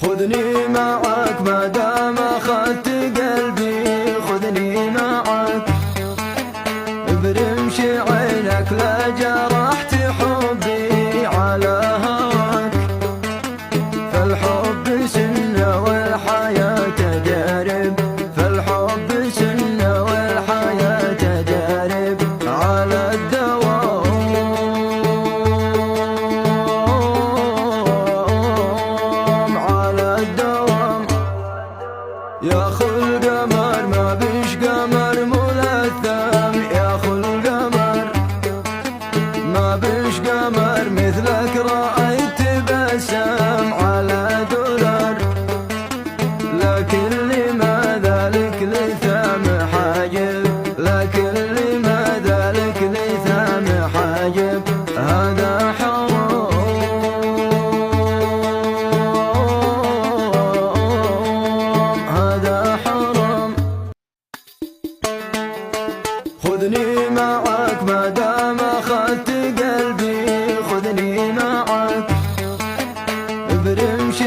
خذني معك ما دام اخذت قلبي، خذني معك برمش عينك لا جرحت حبي على هواك. فالحب سنة والحياة درب، فالحب سنة والحياة درب على الدوام، على الدوام. يا خو القمر ما بيش قمر ملثم، يا خو القمر ما بيش قمر مثلك رأيت تبسم على درر. لكن لماذا لك لثام حاجب، لكن لماذا لك لثام حاجب، هذا حرام، هذا حرام. خذني معك ما دام اخذت قلبي، خذني معك برمش